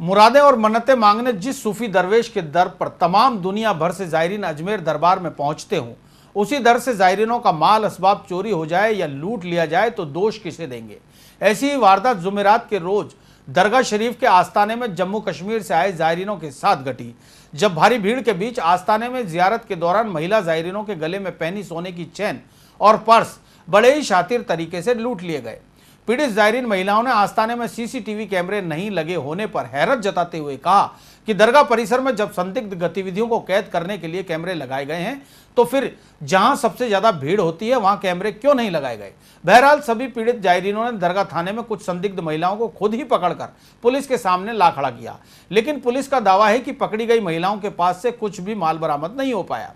मुरादें और मन्नतें मांगने जिस सूफी दरवेश के दर पर तमाम दुनिया भर से जायरीन अजमेर दरबार में पहुंचते हों, उसी दर से जायरीनों का माल असबाब चोरी हो जाए या लूट लिया जाए तो दोष किसे देंगे। ऐसी ही वारदात जुमेरात के रोज दरगाह शरीफ के आस्ताने में जम्मू कश्मीर से आए जायरीनों के साथ घटी, जब भारी भीड़ के बीच आस्ताने में जियारत के दौरान महिला जायरीनों के गले में पहनी सोने की चेन और पर्स बड़े ही शातिर तरीके से लूट लिए गए। पीड़ित जायरीन महिलाओं ने आस्ताने में सीसीटीवी कैमरे नहीं लगे होने पर हैरत जताते हुए कहा कि दरगाह परिसर में जब संदिग्ध गतिविधियों को कैद करने के लिए कैमरे लगाए गए हैं तो फिर जहां सबसे ज्यादा भीड़ होती है वहां कैमरे क्यों नहीं लगाए गए। बहरहाल सभी पीड़ित जायरीनों ने दरगाह थाने में कुछ संदिग्ध महिलाओं को खुद ही पकड़कर पुलिस के सामने ला खड़ा किया, लेकिन पुलिस का दावा है कि पकड़ी गई महिलाओं के पास से कुछ भी माल बरामद नहीं हो पाया।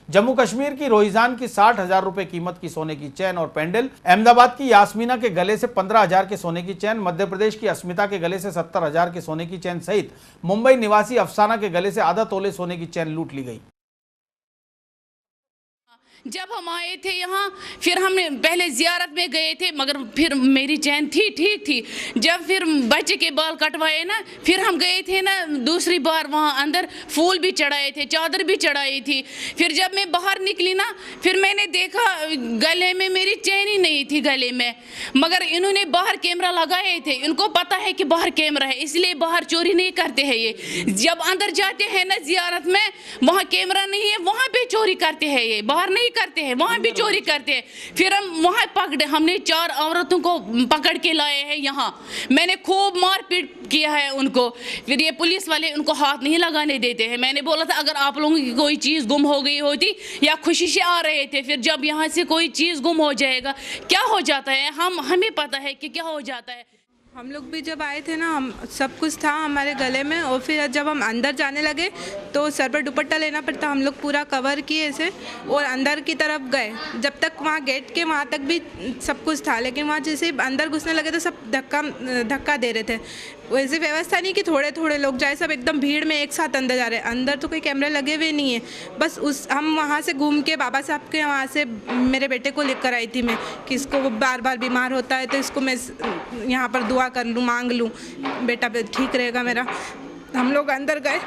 जम्मू कश्मीर की रोहिजान की 60,000 रुपए कीमत की सोने की चैन और पेंडल, अहमदाबाद की यास्मीना के गले से 15,000 के सोने की चैन, मध्य प्रदेश की अस्मिता के गले से 70,000 के सोने की चैन सहित मुंबई निवासी अफसाना के गले से आधा तोले सोने की चैन लूट ली गई। जब हम आए थे यहाँ, फिर हमने पहले जियारत में गए थे, मगर फिर मेरी चैन थी ठीक थी। जब फिर बच्चे के बाल कटवाए ना, फिर हम गए थे ना दूसरी बार वहाँ अंदर, फूल भी चढ़ाए थे, चादर भी चढ़ाई थी। फिर जब मैं बाहर निकली ना, फिर मैंने देखा गले में मेरी चैन ही नहीं थी गले में, मगर इन्होंने बाहर कैमरा लगाए थे। इनको पता है कि बाहर कैमरा है, इसलिए बाहर चोरी नहीं करते हैं ये। जब अंदर जाते हैं ना जियारत में, वहाँ कैमरा नहीं है, वहाँ पे चोरी करते हैं ये, बाहर नहीं करते हैं, वहां भी चोरी करते हैं। फिर हम वहां पकड़े, हमने 4 औरतों को पकड़ के लाए हैं यहाँ। मैंने खूब मारपीट किया है उनको। फिर ये पुलिस वाले उनको हाथ नहीं लगाने देते हैं। मैंने बोला था अगर आप लोगों की कोई चीज़ गुम हो गई होती या खुशी से आ रहे थे, फिर जब यहाँ से कोई चीज़ गुम हो जाएगा क्या हो जाता है, हमें पता है कि क्या हो जाता है। हम लोग भी जब आए थे ना, हम सब कुछ था हमारे गले में, और फिर जब हम अंदर जाने लगे तो सर पर दुपट्टा लेना पड़ता, हम लोग पूरा कवर किए ऐसे और अंदर की तरफ गए। जब तक वहाँ गेट के वहाँ तक भी सब कुछ था, लेकिन वहाँ जैसे अंदर घुसने लगे तो सब धक्का दे रहे थे। वैसे व्यवस्था नहीं कि थोड़े थोड़े लोग जाए, सब एकदम भीड़ में एक साथ अंदर जा रहे हैं। अंदर तो कोई कैमरे लगे हुए नहीं है, बस हम वहाँ से घूम के बाबा साहब के वहाँ से मेरे बेटे को लेकर आई थी मैं, कि इसको वो बार बार बीमार होता है तो इसको मैं यहाँ पर दुआ कर लूँ, मांग लूँ, बेटा ठीक रहेगा मेरा। हम लोग अंदर गए,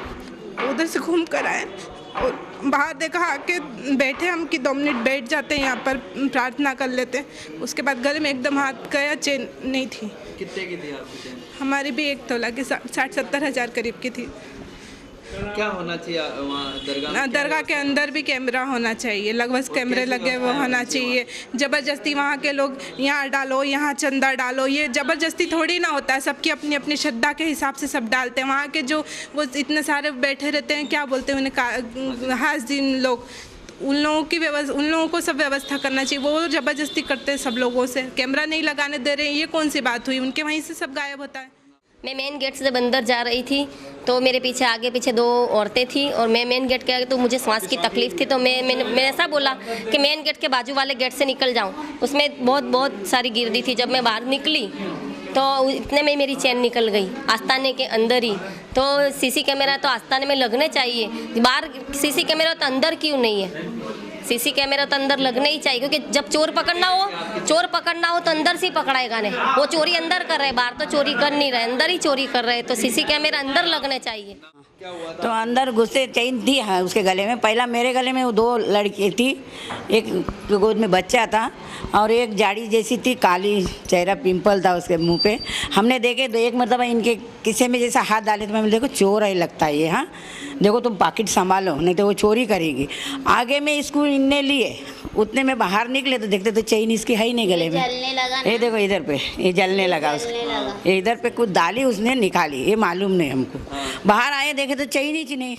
उधर से घूम कर आए और बाहर देखा आके बैठे हम कि 2 मिनट बैठ जाते हैं यहाँ पर, प्रार्थना कर लेते हैं। उसके बाद गले में एकदम हाथ गया, चेन नहीं थी। कितने की थी आपकी चेन? हमारी भी 1 तोला की 60-70 हज़ार करीब की थी। क्या होना चाहिए वहाँ दरगाह के अंदर भी कैमरा होना चाहिए, लगभग कैमरे लगे वो होना चाहिए। ज़बरदस्ती वहाँ के लोग यहाँ डालो, यहाँ चंदा डालो, ये ज़बरदस्ती थोड़ी ना होता है। सबकी अपनी अपनी श्रद्धा के हिसाब से सब डालते हैं। वहाँ के जो वो इतने सारे बैठे रहते हैं, क्या बोलते हैं उन्हें, हाज़िन लोग, उन लोगों को सब व्यवस्था करना चाहिए। वो ज़बरदस्ती करते हैं सब लोगों से, कैमरा नहीं लगाने दे रहे हैं, ये कौन सी बात हुई? उनके वहीं से सब गायब होता है। मैं मेन गेट से जब अंदर जा रही थी तो मेरे पीछे आगे पीछे 2 औरतें थी और मैं मेन गेट के आगे, तो मुझे सांस की तकलीफ़ थी, तो मैंने ऐसा बोला कि मेन गेट के बाजू वाले गेट से निकल जाऊं। उसमें बहुत सारी गिरदी थी। जब मैं बाहर निकली तो इतने में मेरी चैन निकल गई आस्ताने के अंदर ही। तो सीसी कैमरा तो आस्ताने में लगने चाहिए, बाहर सीसी कैमरा तो अंदर क्यों नहीं है? सीसी कैमरा तो अंदर लगने ही चाहिए, क्योंकि जब चोर पकड़ना हो तो अंदर से ही पकड़ाएगा ने। वो चोरी अंदर कर रहे, बाहर तो चोरी कर नहीं रहे, अंदर ही चोरी कर रहे, तो सीसी कैमरा अंदर लगने चाहिए। तो अंदर घुसे, चेन थी हाँ उसके गले में। पहला मेरे गले में वो 2 लड़की थी, एक गोद में बच्चा था और एक जाड़ी जैसी थी, काली चेहरा, पिंपल था उसके मुंह पे। हमने देखे तो एक मतलब इनके किसी में जैसा हाथ डाले तो मैं देखो चोर है लगता है ये, हाँ देखो तुम पॉकेट संभालो नहीं तो वो चोरी करेगी। आगे में इसको इनने लिए, उतने में बाहर निकले तो देखते तो चेन इसकी है ही नहीं गले में। ये देखो इधर पे ये जलने लगा उसको, इधर पे कुछ डाली उसने निकाली, ये मालूम नहीं हमको। बाहर आए देखे तो चेन ही नहीं।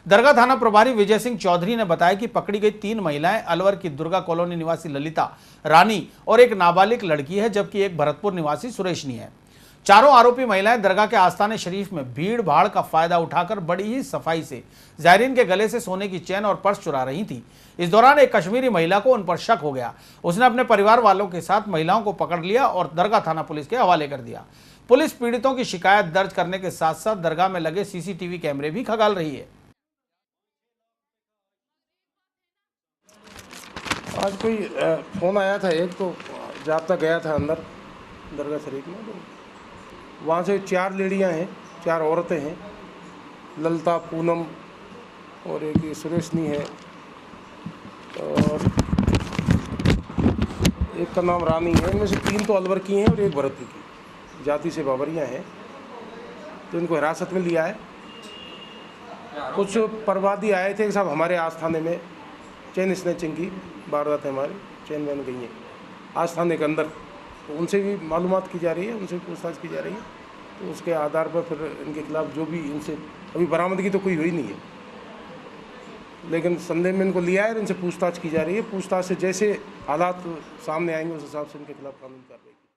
दरगाह थाना प्रभारी विजय सिंह चौधरी ने बताया कि पकड़ी गई 3 महिलाएं अलवर की दुर्गा कॉलोनी निवासी ललिता रानी और एक नाबालिग लड़की है, जबकि एक भरतपुर निवासी सुरेशनी है। चारों आरोपी महिलाएं दरगाह के आस्ताने शरीफ में भीड़ भाड़ का फायदा उठाकर बड़ी ही सफाई से जायरीन के गले से सोने की चैन और पर्स चुरा रही थी। इस दौरान एक कश्मीरी महिला को उन पर शक हो गया। उसने अपने परिवार वालों के साथ महिलाओं को पकड़ लिया और दरगाह थाना पुलिस के हवाले कर दिया। पुलिस पीड़ितों की शिकायत दर्ज करने के साथ साथ दरगाह में लगे सीसीटीवी कैमरे भी खंगाल रही है। आज कोई फोन आया था एक, तो जाब्ता गया था अंदर दरगाह शरीफ में, तो वहाँ से 4 लेडियाँ हैं, 4 औरतें हैं, ललिता, पूनम और एक ये सुरेशनी है और एक का नाम रानी है। इनमें से 3 तो अलवर की हैं और एक भरतपुर की जाति से बाबरियाँ हैं। तो इनको हिरासत में लिया है। कुछ प्रवादी आए थे कि साहब हमारे आस्थाने में चैन स्नैचिंग की वारदात है, हमारी चैन वैन गई हैं आस्थाने के अंदर, तो उनसे भी मालूमात की जा रही है, उनसे भी पूछताछ की जा रही है। तो उसके आधार पर फिर इनके खिलाफ जो भी इनसे अभी बरामदगी तो कोई हुई नहीं है, लेकिन संदेह में इनको लिया है और इनसे पूछताछ की जा रही है। पूछताछ से जैसे हालात सामने आएंगे उस हिसाब से इनके खिलाफ कानूनी कार्रवाई की